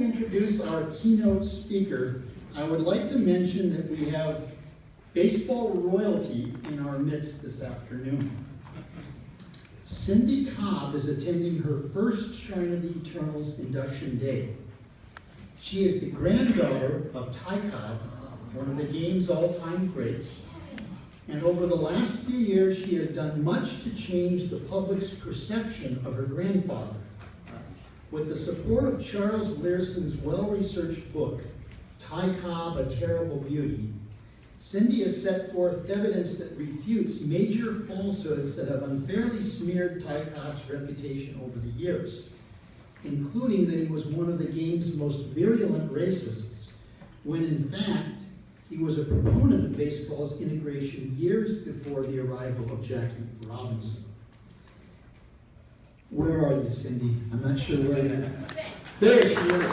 introduce our keynote speaker, I would like to mention that we have baseball royalty in our midst this afternoon. Cindy Cobb is attending her first Shrine of the Eternals induction day. She is the granddaughter of Ty Cobb, one of the game's all-time greats, and over the last few years she has done much to change the public's perception of her grandfather. With the support of Charles Learson's well-researched book, Ty Cobb, A Terrible Beauty, Cindy has set forth evidence that refutes major falsehoods that have unfairly smeared Ty Cobb's reputation over the years, including that he was one of the game's most virulent racists, when in fact, he was a proponent of baseball's integration years before the arrival of Jackie Robinson. Where are you, Cindy? I'm not sure where you are. There she is.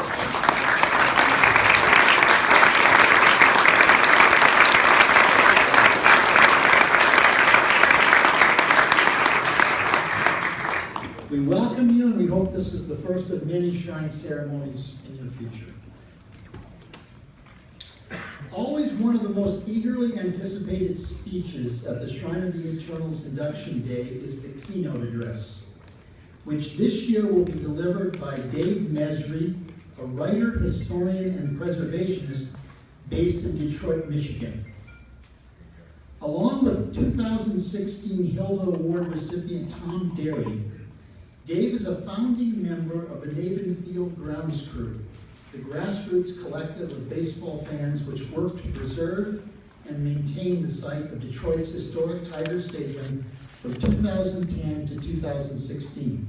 We welcome you, and we hope this is the first of many shrine ceremonies in your future. Always one of the most eagerly anticipated speeches at the Shrine of the Eternals induction day is the keynote address, which this year will be delivered by Dave Mesrey, a writer, historian, and preservationist based in Detroit, Michigan. Along with 2016 Hilda Award recipient Tom Derry, Dave is a founding member of the Navin Field Grounds Crew, the grassroots collective of baseball fans which work to preserve and maintain the site of Detroit's historic Tiger Stadium from 2010 to 2016.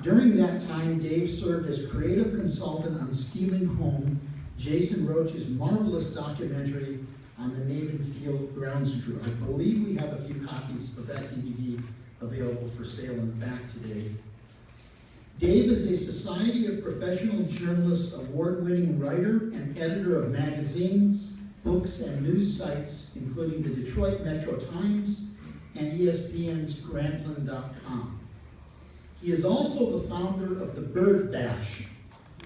During that time, Dave served as creative consultant on Stealing Home, Jason Roach's marvelous documentary on the Navin Field Grounds Crew. I believe we have a few copies of that DVD available for sale in the back today. Dave is a Society of Professional Journalists award-winning writer and editor of magazines, books, and news sites, including the Detroit Metro Times and ESPN's Grantland.com. He is also the founder of the Bird Bash,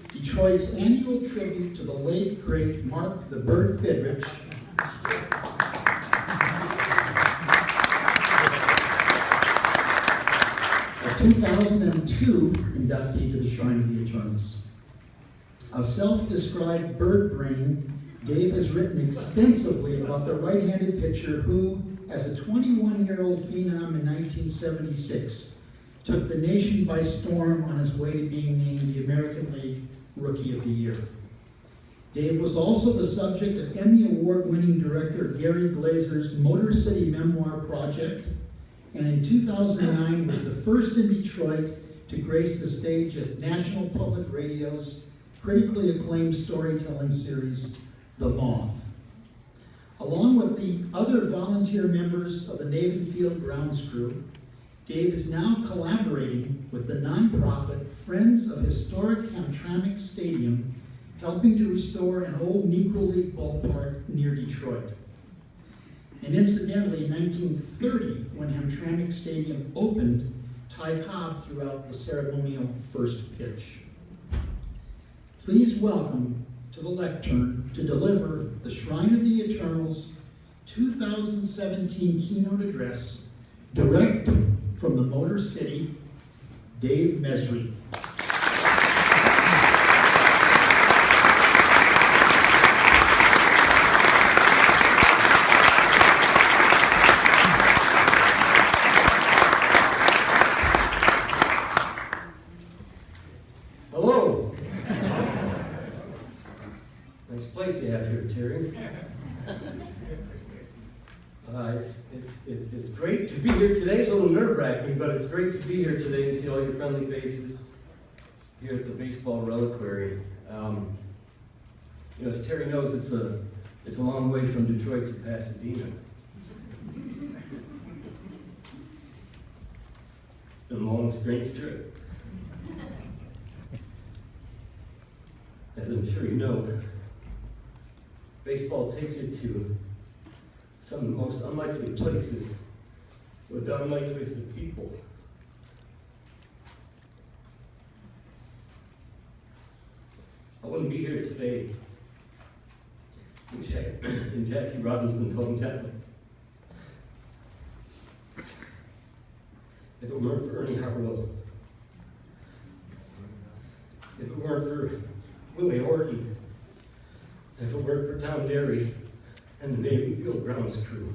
Detroit's annual tribute to the late, great Mark the Bird Fidrich, a 2002 inductee to the Shrine of the Eternals. A self-described bird brain, Dave has written extensively about the right-handed pitcher who, as a 21-year-old phenom in 1976, took the nation by storm on his way to being named the American League Rookie of the Year. Dave was also the subject of Emmy Award-winning director Gary Glazer's Motor City Memoir project, and in 2009 was the first in Detroit to grace the stage at National Public Radio's critically acclaimed storytelling series, The Moth. Along with the other volunteer members of the Navin Field Grounds Crew, Dave is now collaborating with the nonprofit Friends of Historic Hamtramck Stadium, helping to restore an old Negro League ballpark near Detroit. And incidentally, in 1930, when Hamtramck Stadium opened, Ty Cobb threw out the ceremonial first pitch. Please welcome to the lectern to deliver the Shrine of the Eternals 2017 keynote address, direct from the Motor City, Dave Mesrey. Hello. Nice place you have here, Terry. It's great to be here today. It's a little nerve-wracking, but it's great to be here today and see all your friendly faces here at the Baseball Reliquary. As Terry knows, it's a long way from Detroit to Pasadena. It's been a long, strange trip. As I'm sure you know, baseball takes you to some of the most unlikely places with the unlikeliest of people. I wouldn't be here today in Jackie Robinson's hometown if it weren't for Ernie Harwell, if it weren't for Willie Horton, if it weren't for Tom Derry and the Navin Field Grounds Crew.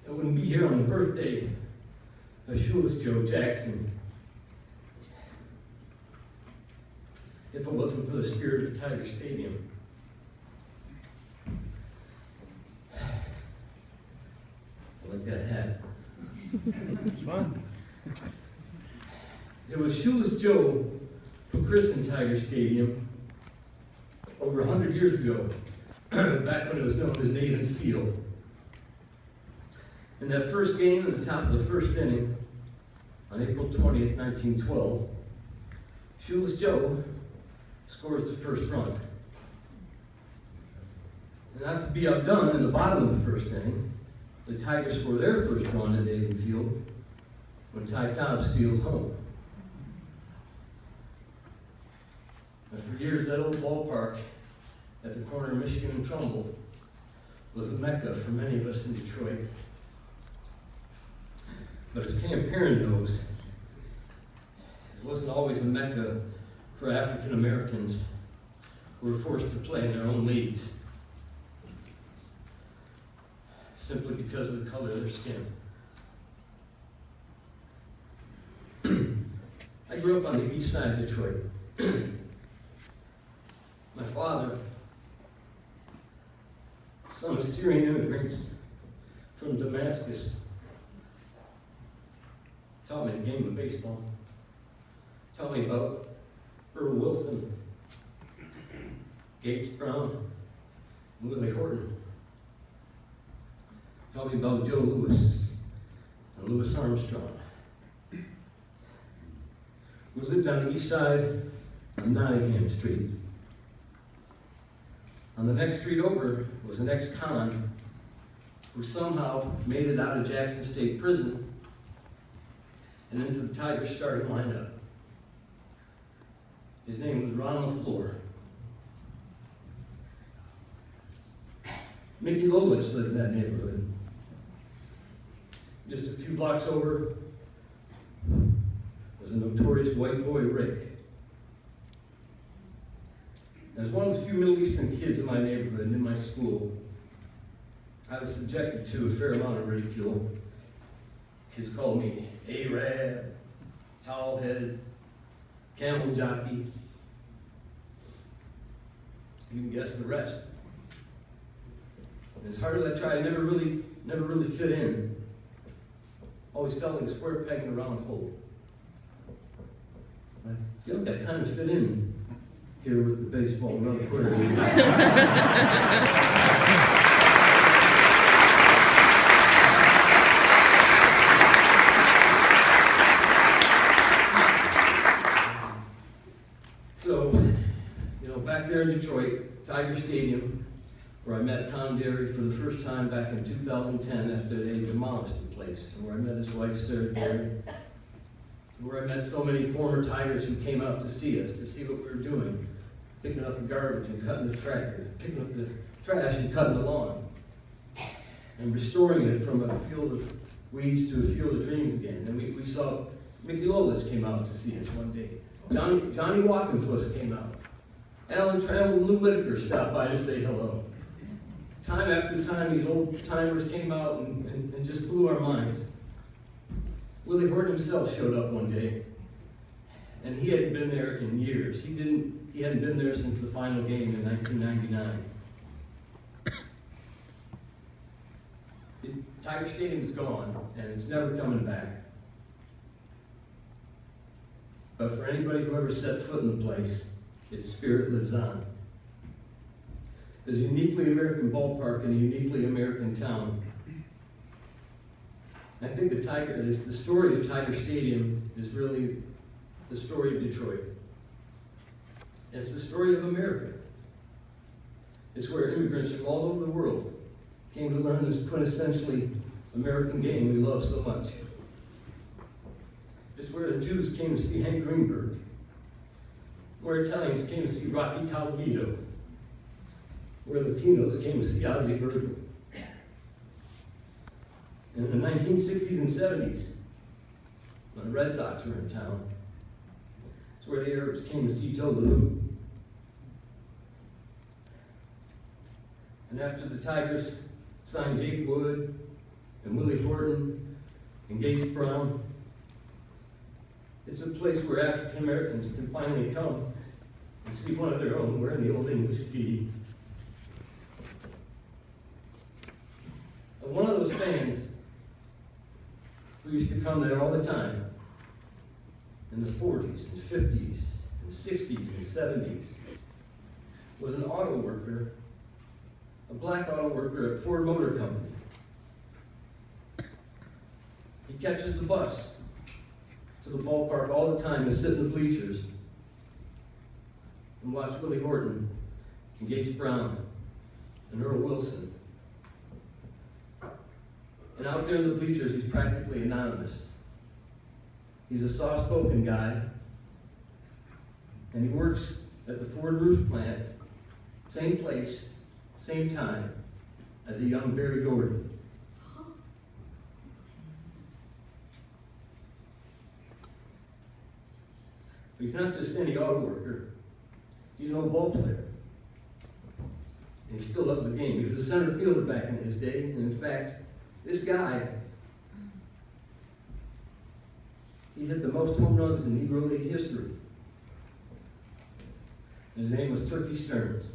I wouldn't be here on the birthday of Shoeless Joe Jackson if it wasn't for the spirit of Tiger Stadium. I like that hat. It's fun. It was Shoeless Joe who christened Tiger Stadium over 100 years ago, back when it was known as Navin Field. In that first game, at the top of the first inning, on April 20th, 1912, Shoeless Joe scores the first run. And not to be outdone, in the bottom of the first inning, the Tigers score their first run at Navin Field when Ty Cobb steals home. And for years, that old ballpark at the corner of Michigan and Trumbull was a mecca for many of us in Detroit. But as Camp Perrin knows, it wasn't always a mecca for African Americans who were forced to play in their own leagues simply because of the color of their skin. I grew up on the east side of Detroit. My father, son of Syrian immigrants from Damascus, taught me the game of baseball. Taught me about Earl Wilson, Gates Brown, Willie Horton. Taught me about Joe Louis and Louis Armstrong. We lived on the east side of Nottingham Street. On the next street over was an ex-con who somehow made it out of Jackson State Prison and into the Tigers starting lineup. His name was Ron LaFleur. Mickey Lolich lived in that neighborhood. Just a few blocks over was a notorious white boy, Rick. As one of the few Middle Eastern kids in my neighborhood and in my school, I was subjected to a fair amount of ridicule. Kids called me Arab, towel-headed, camel jockey. You can guess the rest. And as hard as I tried, I never really fit in. Always felt like a square peg in a round hole. I feel like I kind of fit in here with the Baseball Reliquary. So, back there in Detroit, Tiger Stadium, where I met Tom Derry for the first time back in 2010 after they demolished the place, and where I met his wife, Sarah Derry, where I met so many former Tigers who came out to see us, to see what we were doing, picking up the garbage and cutting the tractor, picking up the trash and cutting the lawn, and restoring it from a field of weeds to a field of dreams again. And we saw Mickey Lolich came out to see us one day. Johnny Walkenfuss came out. Alan Trammell and Lou Whitaker stopped by to say hello. Time after time, these old timers came out and just blew our minds. Willie Horton himself showed up one day, and he hadn't been there in years. He hadn't been there since the final game in 1999. Tiger Stadium is gone, and it's never coming back. But for anybody who ever set foot in the place, its spirit lives on. There's a uniquely American ballpark in a uniquely American town. I think the story of Tiger Stadium is really the story of Detroit. It's the story of America. It's where immigrants from all over the world came to learn this quintessentially American game we love so much. It's where the Jews came to see Hank Greenberg, where Italians came to see Rocky Colavito, where Latinos came to see Ozzie Virgil. In the 1960s and 70s, when the Red Sox were in town, it's where the Arabs came to see Joe LaHoo. And after the Tigers signed Jake Wood and Willie Horton and Gates Brown, it's a place where African Americans can finally come and see one of their own wearing the Old English D. And one of those fans who used to come there all the time in the 40s and 50s and 60s and 70s was an auto worker, a black auto worker at Ford Motor Company. He catches the bus to the ballpark all the time and sit in the bleachers and watch Willie Horton and Gates Brown and Earl Wilson. And out there in the bleachers, he's practically anonymous. He's a soft-spoken guy, and he works at the Ford Rouge plant, same place, same time, as a young Barry Gordon. But he's not just any auto worker, he's an old ball player. And he still loves the game. He was a center fielder back in his day, and in fact, this guy, he hit the most home runs in Negro League history. His name was Turkey Stearns.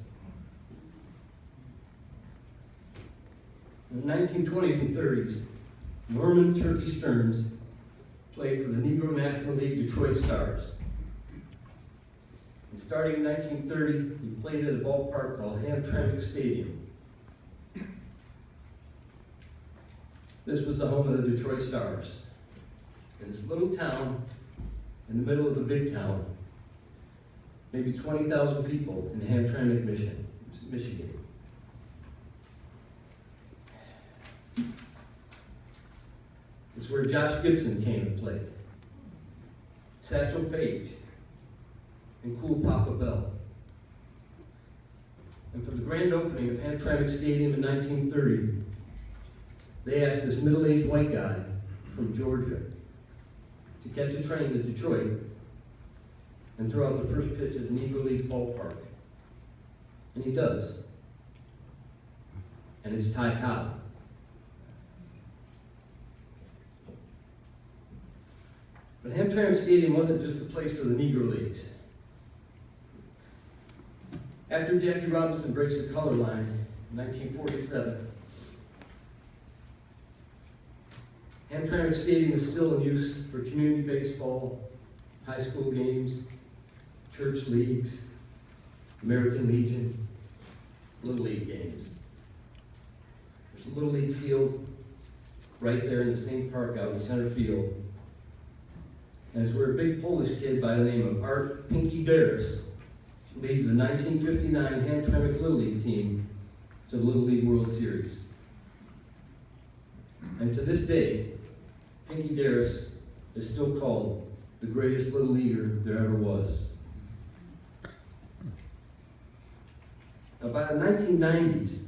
In the 1920s and 30s, Norman Turkey Stearns played for the Negro National League Detroit Stars. And starting in 1930, he played at a ballpark called Hamtramck Stadium. This was the home of the Detroit Stars. In this little town, in the middle of the big town, maybe 20,000 people in Hamtramck, Michigan. It's where Josh Gibson came and played. Satchel Paige and Cool Papa Bell. And for the grand opening of Hamtramck Stadium in 1930, they asked this middle-aged white guy from Georgia to catch a train to Detroit and throw out the first pitch at the Negro League ballpark. And he does. And it's Ty Cobb. But Hamtramck Stadium wasn't just a place for the Negro Leagues. After Jackie Robinson breaks the color line in 1947, Hamtramck Stadium is still in use for community baseball, high school games, church leagues, American Legion, Little League games. There's a Little League field right there in the same park out in center field. And it's where a big Polish kid by the name of Art Pinky Darris leads the 1959 Hamtramck Little League team to the Little League World Series. And to this day, Pinky Darris is still called the greatest Little Leaguer there ever was. Now, by the 1990s,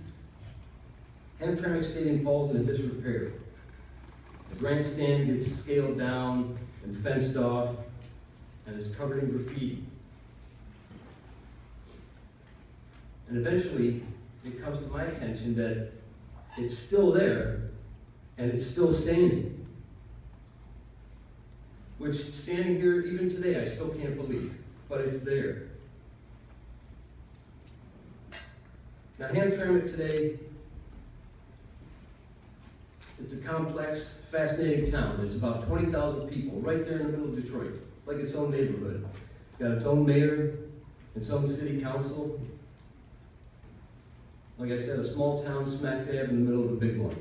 Hamtramck Stadium falls into disrepair. The grandstand gets scaled down and fenced off, and is covered in graffiti. And eventually, it comes to my attention that it's still there, and it's still standing. Which, standing here even today, I still can't believe, but it's there. Now, Hamtramck today, it's a complex, fascinating town. There's about 20,000 people right there in the middle of Detroit. It's like its own neighborhood. It's got its own mayor, its own city council. Like I said, a small town smack dab in the middle of a big one.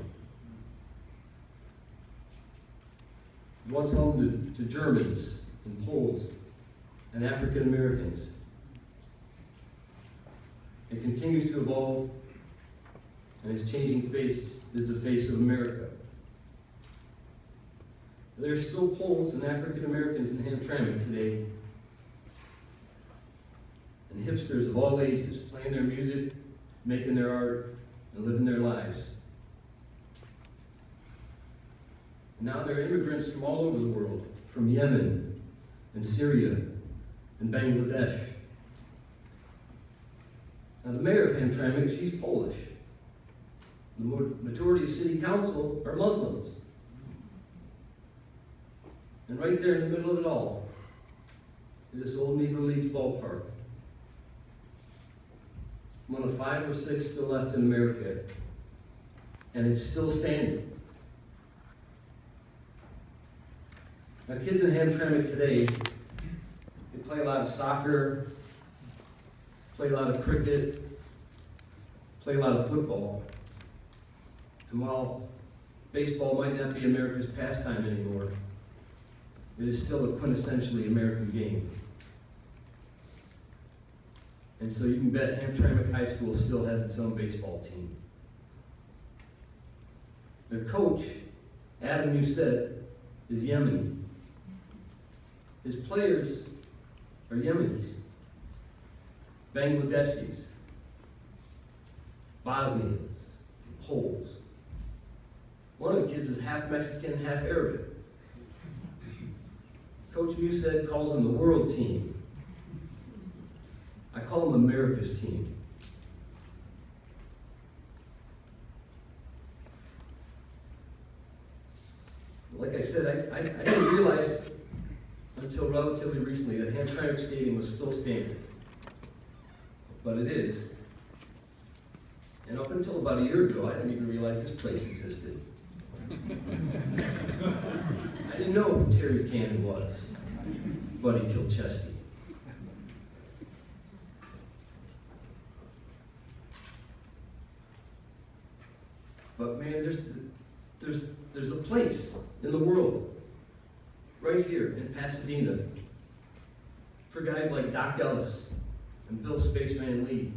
Once home to Germans and Poles and African Americans. It continues to evolve, and its changing face is the face of America. There are still Poles and African Americans in Hamtramck today, and hipsters of all ages playing their music, making their art, and living their lives. Now there are immigrants from all over the world, from Yemen and Syria and Bangladesh. Now the mayor of Hamtramck, she's Polish. The majority of city council are Muslims. And right there in the middle of it all is this old Negro Leagues ballpark. One of 5 or 6 still left in America, and it's still standing. Now kids in Hamtramck today, they play a lot of soccer, play a lot of cricket, play a lot of football. And while baseball might not be America's pastime anymore, it is still a quintessentially American game. And so you can bet Hamtramck High School still has its own baseball team. Their coach, Adam Musset, is Yemeni. His players are Yemenis, Bangladeshis, Bosnians, Poles. One of the kids is half Mexican, half Arabic. Coach Musset calls them the world team. I call them America's team. Like I said, I didn't realize until relatively recently that Hamtramck Stadium was still standing. But it is. And up until about a year ago, I didn't even realize this place existed. I didn't know who Terry Cannon was, but he killed Chesty. But man, there's a place in the world, right here in Pasadena, for guys like Doc Ellis and Bill Spaceman Lee,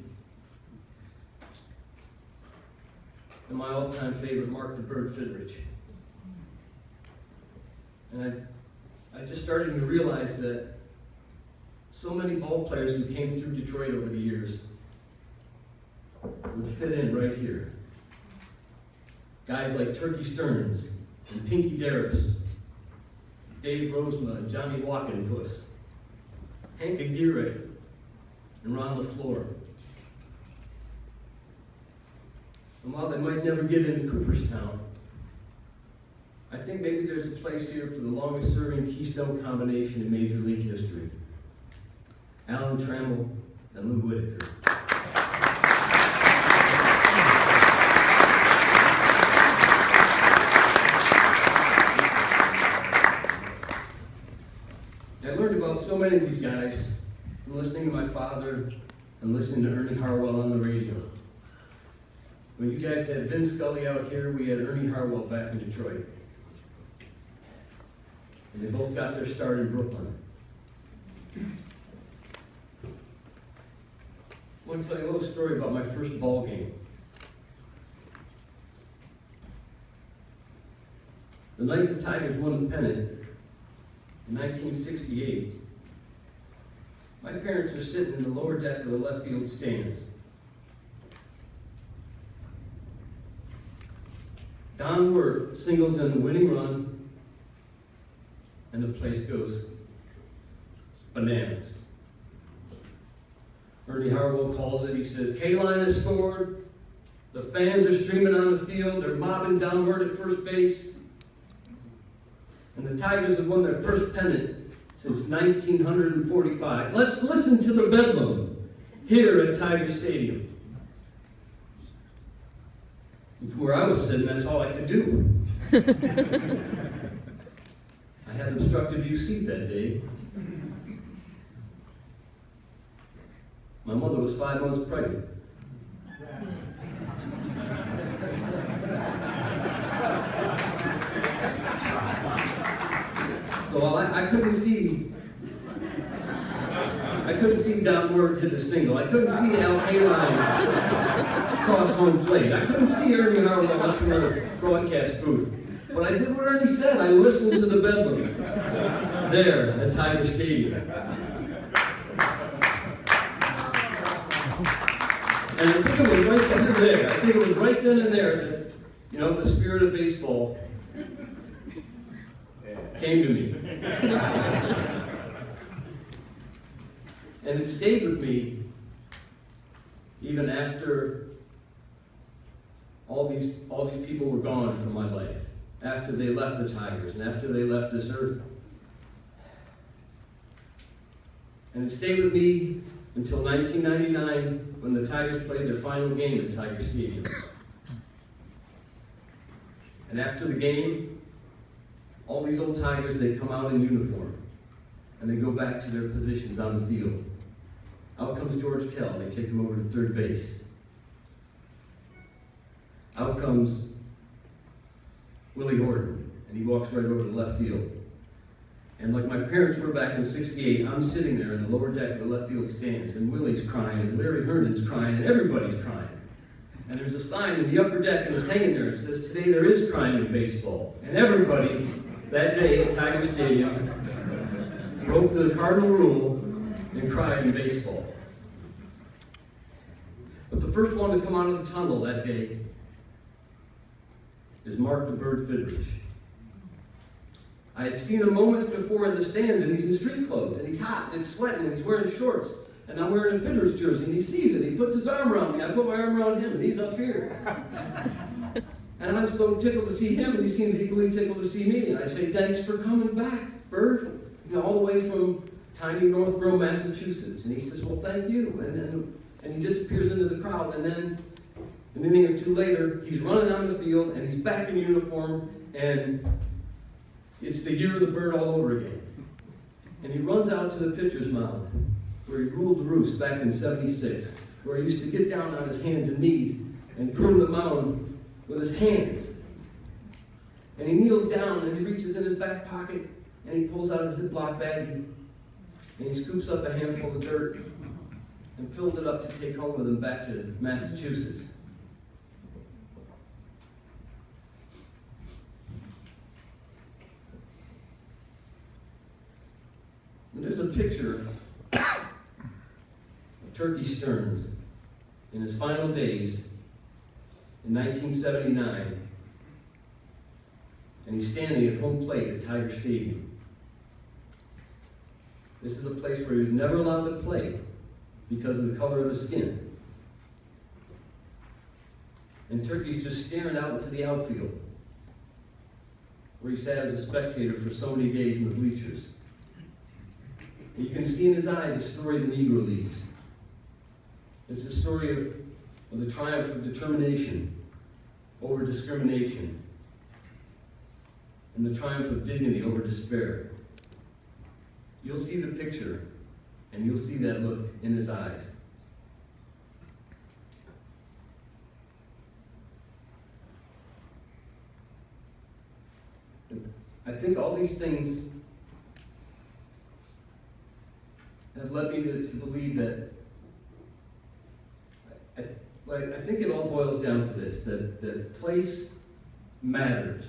and my all-time favorite, Mark the Bird Fidrich. And I just started to realize that so many ball players who came through Detroit over the years would fit in right here. Guys like Turkey Stearns and Pinky Darris, Dave Rosema and Johnny Walkenfuss, Hank Aguirre and Ron LaFleur. And while they might never get into Cooperstown, I think maybe there's a place here for the longest serving Keystone combination in Major League history. Alan Trammell and Lou Whitaker. I learned about so many of these guys from listening to my father and listening to Ernie Harwell on the radio. When you guys had Vin Scully out here, we had Ernie Harwell back in Detroit. And they both got their start in Brooklyn. I want to tell you a little story about my first ball game. The night the Tigers won the pennant in 1968, my parents are sitting in the lower deck of the left field stands. Don Wirt singles in the winning run, and the place goes bananas. Ernie Harwell calls it. He says, K-line has scored. The fans are streaming on the field. They're mobbing Don Wirt at first base. And the Tigers have won their first pennant since 1945. Let's listen to the bedlam here at Tiger Stadium. And from where I was sitting, that's all I could do. I had an obstructive view seat that day. My mother was 5 months pregnant. So while I couldn't see Don Wirt hit a single. I couldn't see Al Kaline cross home plate. I couldn't see Ernie Harwell up in the broadcast booth. But I did what Ernie said. I listened to the bedlam there at Tiger Stadium. And I think it was right then and there. I think it was right then and there that, the spirit of baseball came to me. And it stayed with me even after all these people were gone from my life, after they left the Tigers and after they left this earth. And it stayed with me until 1999 when the Tigers played their final game at Tiger Stadium. And after the game, all these old Tigers, they come out in uniform and they go back to their positions on the field. Out comes George Kell, they take him over to third base. Out comes Willie Horton, and he walks right over to left field. And like my parents were back in '68, I'm sitting there in the lower deck of the left field stands, and Willie's crying, and Larry Herndon's crying, and everybody's crying. And there's a sign in the upper deck, and it's hanging there. It says, "Today there is crying in baseball." And everybody that day at Tiger Stadium broke the cardinal rule and cried in baseball. But the first one to come out of the tunnel that day is Mark the Bird Fidrich. I had seen him moments before in the stands, and he's in street clothes, and he's hot, and it's sweating, and he's wearing shorts, and I'm wearing a Fidrich jersey, and he sees it, he puts his arm around me, I put my arm around him, and he's up here. And I'm so tickled to see him, and he seems equally tickled to see me, and I say, "Thanks for coming back, Bird," all the way from tiny Northborough, Massachusetts. And he says, "Well, thank you," and he disappears into the crowd, and then an inning or two later, he's running on the field, and he's back in uniform, and it's the year of the bird all over again. And he runs out to the pitcher's mound, where he ruled the roost back in '76, where he used to get down on his hands and knees and prune the mound with his hands. And he kneels down, and he reaches in his back pocket, and he pulls out a Ziploc baggie, and he scoops up a handful of dirt and fills it up to take home with him back to Massachusetts. And there's a picture of Turkey Stearns in his final days in 1979, and he's standing at home plate at Tiger Stadium. This is a place where he was never allowed to play because of the color of his skin. And Turkey's just staring out into the outfield, where he sat as a spectator for so many days in the bleachers. And you can see in his eyes a story of the Negro Leagues. It's a story of the triumph of determination over discrimination, and the triumph of dignity over despair. You'll see the picture, and you'll see that look in his eyes. I think all these things have led me to believe that I think it all boils down to this, that place matters.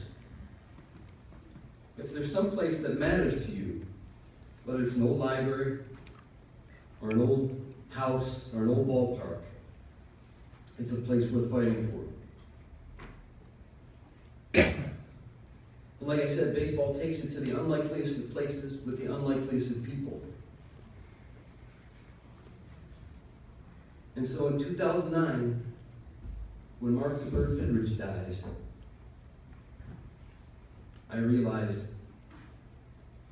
If there's some place that matters to you, whether it's an old library or an old house or an old ballpark, it's a place worth fighting for. And like I said, baseball takes it to the unlikeliest of places with the unlikeliest of people. And so in 2009, when Mark the Bird Fidrich dies, I realized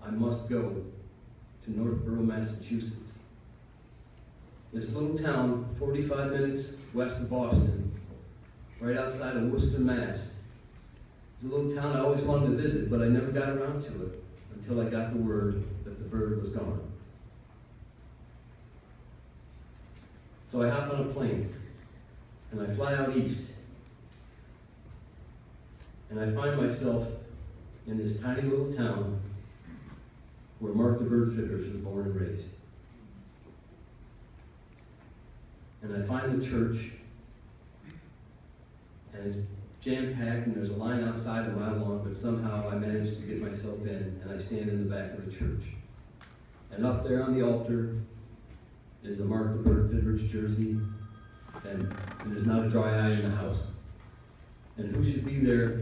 I must go to Northborough, Massachusetts. This little town, 45 minutes west of Boston, right outside of Worcester, Mass. It's a little town I always wanted to visit, but I never got around to it until I got the word that the bird was gone. So I hop on a plane, and I fly out east, and I find myself in this tiny little town where Mark the Bird Fidrich was born and raised. And I find the church, and it's jam-packed, and there's a line outside a mile long, but somehow I managed to get myself in, and I stand in the back of the church. And up there on the altar is a Mark the Bird Fidrich jersey, and there's not a dry eye in the house. And who should be there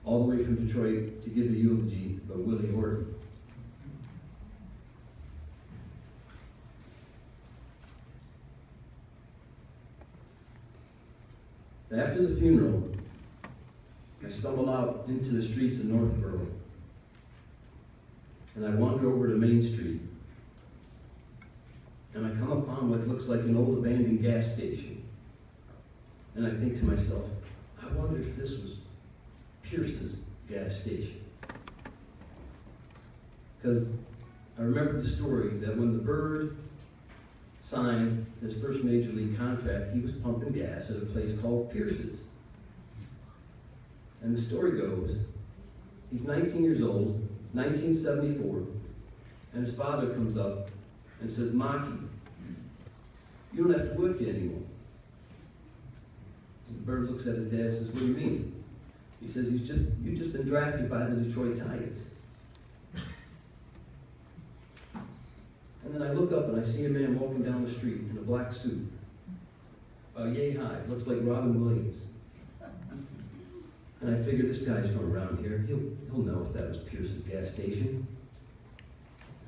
all the way from Detroit to give the eulogy but Willie Horton? So after the funeral, I stumble out into the streets of Northborough, and I wander over to Main Street, and I come upon what looks like an old abandoned gas station. And I think to myself, I wonder if this was Pierce's gas station. Because I remember the story that when the Bird signed his first major league contract, he was pumping gas at a place called Pierce's. And the story goes, he's 19 years old, 1974, and his father comes up and says, Maki, you don't have to work here anymore. And the Bird looks at his dad and says, what do you mean? He says, you've just been drafted by the Detroit Tigers. And then I look up and I see a man walking down the street in a black suit, yay high, looks like Robin Williams. And I figure this guy's from around here. He'll know if that was Pierce's gas station.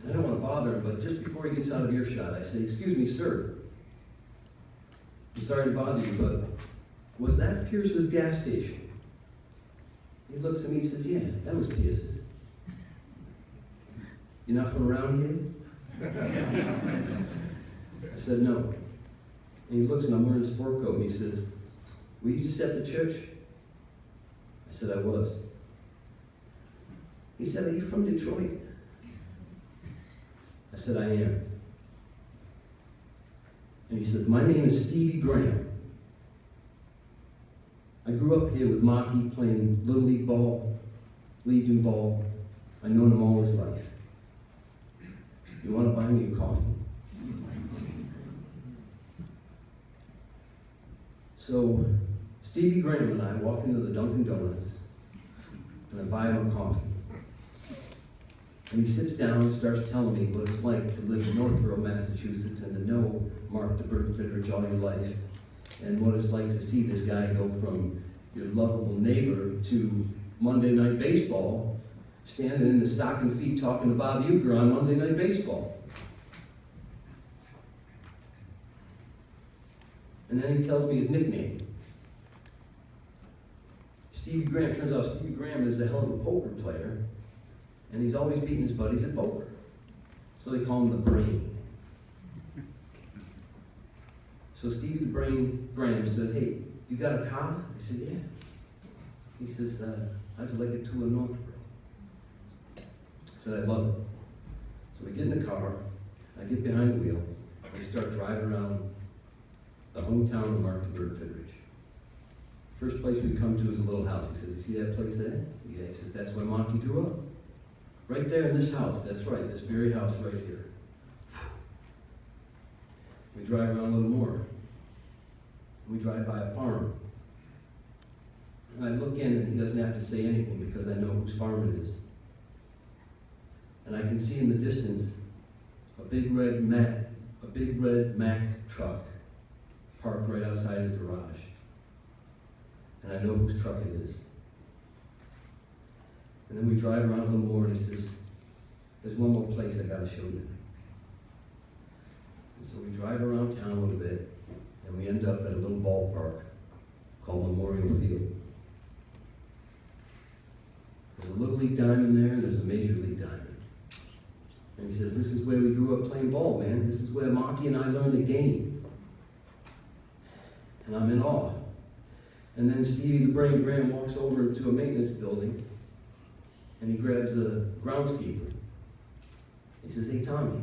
And I don't want to bother him, but just before he gets out of earshot, I say, excuse me, sir. I'm sorry to bother you, but was that Pierce's gas station? He looks at me and says, yeah, that was Pierce's. You're not from around here? I said, no. And he looks and I'm wearing a sport coat and he says, were you just at the church? I said, I was. He said, are you from Detroit? I said, I am. And he said, my name is Stevie Graham. I grew up here with Maki playing Little League ball, Legion ball. I've known him all his life. You want to buy me a coffee? So Stevie Graham and I walk into the Dunkin' Donuts and I buy him a coffee. And he sits down and starts telling me what it's like to live in Northborough, Massachusetts, and to know Mark the Bird Fitteridge all your life, and what it's like to see this guy go from your lovable neighbor to Monday Night Baseball, standing in the stocking feet talking to Bob Uecker on Monday Night Baseball. And then he tells me his nickname. Stevie Graham. Turns out Stevie Graham is a hell of a poker player, and he's always beating his buddies at poker. So they call him the Brain. So Stevie the Brain Graham says, hey, you got a car? I said, yeah. He says, how'd you like it to a Northborough? I said, I love it. So we get in the car, I get behind the wheel, and we start driving around the hometown of Mark the Bird Fitteridge. First place we come to is a little house. He says, you see that place there? Yeah, he says, that's where Marky grew up. Right there in this house, that's right, this very house right here. We drive around a little more. We drive by a farm. And I look in and he doesn't have to say anything because I know whose farm it is. And I can see in the distance a big red Mack truck parked right outside his garage. And I know whose truck it is. And then we drive around a little more and he says, there's one more place I gotta show you. And so we drive around town a little bit and we end up at a little ballpark called Memorial Field. There's a Little League diamond there and there's a Major League diamond. And he says, this is where we grew up playing ball, man. This is where Marky and I learned the game. And I'm in awe. And then Stevie the Brain Graham walks over to a maintenance building and he grabs a groundskeeper. He says, hey Tommy,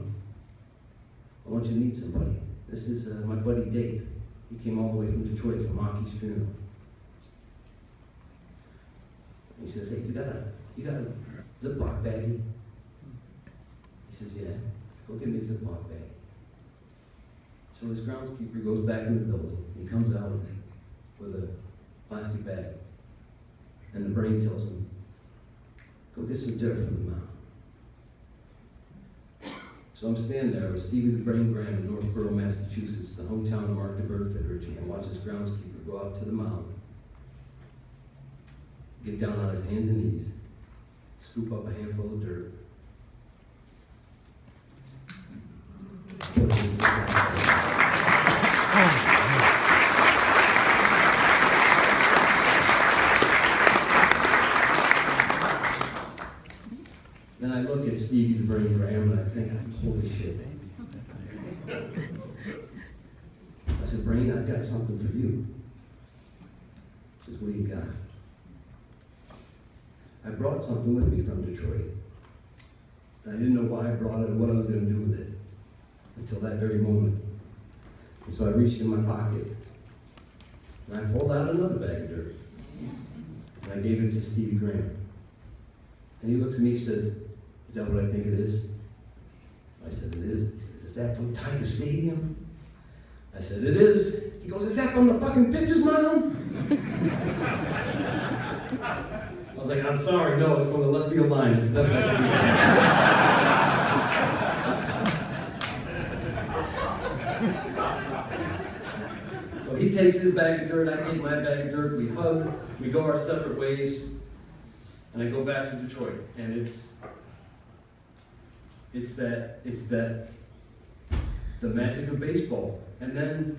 I want you to meet somebody. This is my buddy Dave. He came all the way from Detroit for Marky's funeral. He says, hey, you got a Ziploc baggie? He says, yeah. Let's go get me a Ziploc baggie. So this groundskeeper goes back in the building. He comes out with a plastic bag. And the Brain tells him, go get some dirt from the mound. So I'm standing there with Stevie the Brain Graham in Northborough, Massachusetts, the hometown of Mark the Bird Fitteridge, and watch this groundskeeper go out to the mound, get down on his hands and knees, scoop up a handful of dirt. Put it in Then I look at Stevie the Brain Graham and I think, holy shit. I said, Brain, I've got something for you. He says, what do you got? I brought something with me from Detroit. And I didn't know why I brought it or what I was going to do with it until that very moment. And so I reached in my pocket and I pulled out another bag of dirt. And I gave it to Stevie Graham. And he looks at me and says, is that what I think it is? I said, it is. He says, is that from Tiger Stadium? I said, it is. He goes, is that from the fucking pitcher's mound? I was like, I'm sorry, no, it's from the left field line. It's the best I can do. So he takes his bag of dirt, I take my bag of dirt, we hug, we go our separate ways, and I go back to Detroit. And it's that the magic of baseball. And then,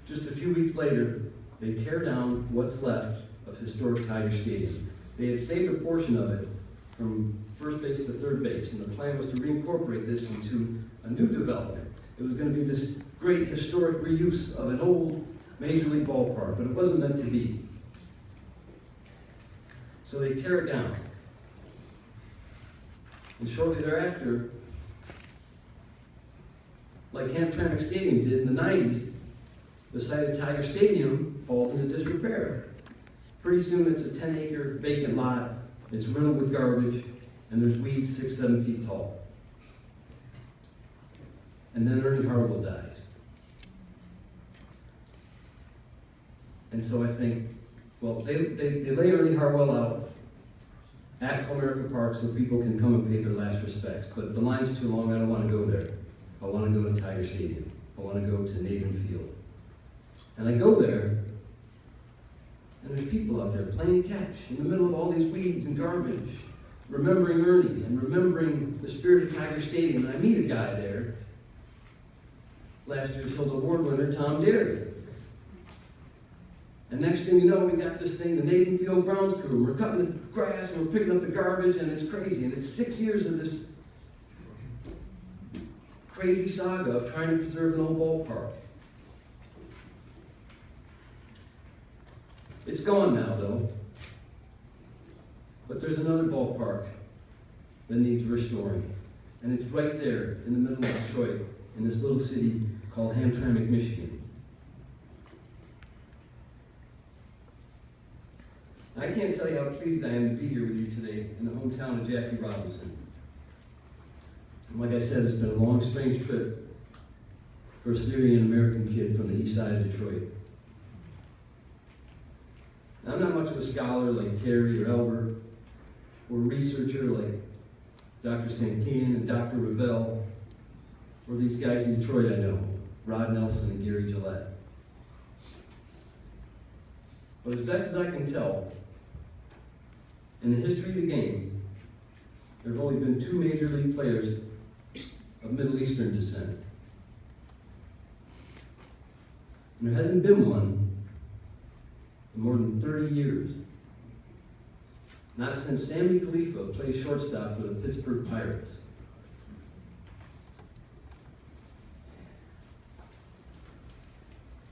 just a few weeks later, they tear down what's left of historic Tiger Stadium. They had saved a portion of it from first base to third base, and the plan was to reincorporate this into a new development. It was going to be this great historic reuse of an old Major League ballpark, but it wasn't meant to be. So they tear it down. And shortly thereafter, like Hamtramck Stadium did in the 90s, the site of Tiger Stadium falls into disrepair. Pretty soon it's a 10-acre vacant lot, it's riddled with garbage, and there's weeds 6-7 feet tall. And then Ernie Harwell dies. And so I think, well, they lay Ernie Harwell out at Comerica Park so people can come and pay their last respects. But the line's too long, I don't want to go there. I want to go to Tiger Stadium. I want to go to Navin Field. And I go there, and there's people out there playing catch in the middle of all these weeds and garbage, remembering Ernie and remembering the spirit of Tiger Stadium. And I meet a guy there, last year's Hilda Award winner, Tom Derry. And next thing you know, we got this thing, the Navin Field Grounds Crew. We're cutting the grass and we're picking up the garbage, and it's crazy. And it's 6 years of this crazy saga of trying to preserve an old ballpark. It's gone now, though. But there's another ballpark that needs restoring. And it's right there in the middle of Detroit, in this little city called Hamtramck, Michigan. I can't tell you how pleased I am to be here with you today in the hometown of Jackie Robinson. And like I said, it's been a long, strange trip for a Syrian-American kid from the east side of Detroit. And I'm not much of a scholar like Terry or Albert, or a researcher like Dr. Santian and Dr. Ravel, or these guys in Detroit I know, Rod Nelson and Gary Gillette. But as best as I can tell, in the history of the game, there have only been 2 major league players of Middle Eastern descent. And there hasn't been one in more than 30 years. Not since Sammy Khalifa played shortstop for the Pittsburgh Pirates.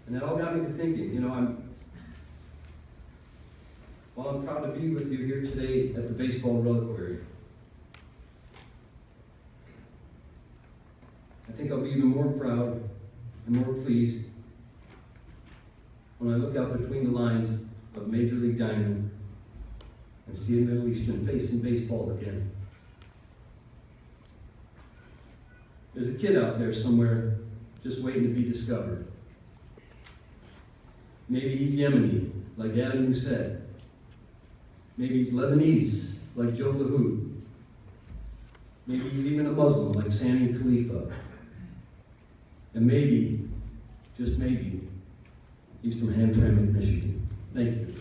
And that all got me to thinking, while I'm proud to be with you here today at the Baseball Reliquary, I think I'll be even more proud and more pleased when I look out between the lines of Major League Diamond and see a Middle Eastern facing baseball again. There's a kid out there somewhere just waiting to be discovered. Maybe he's Yemeni, like Adam Musset. Maybe he's Lebanese, like Joe LaHood. Maybe he's even a Muslim like Sami Khalifa. And maybe, just maybe, he's from Hamtramck, Michigan. Thank you.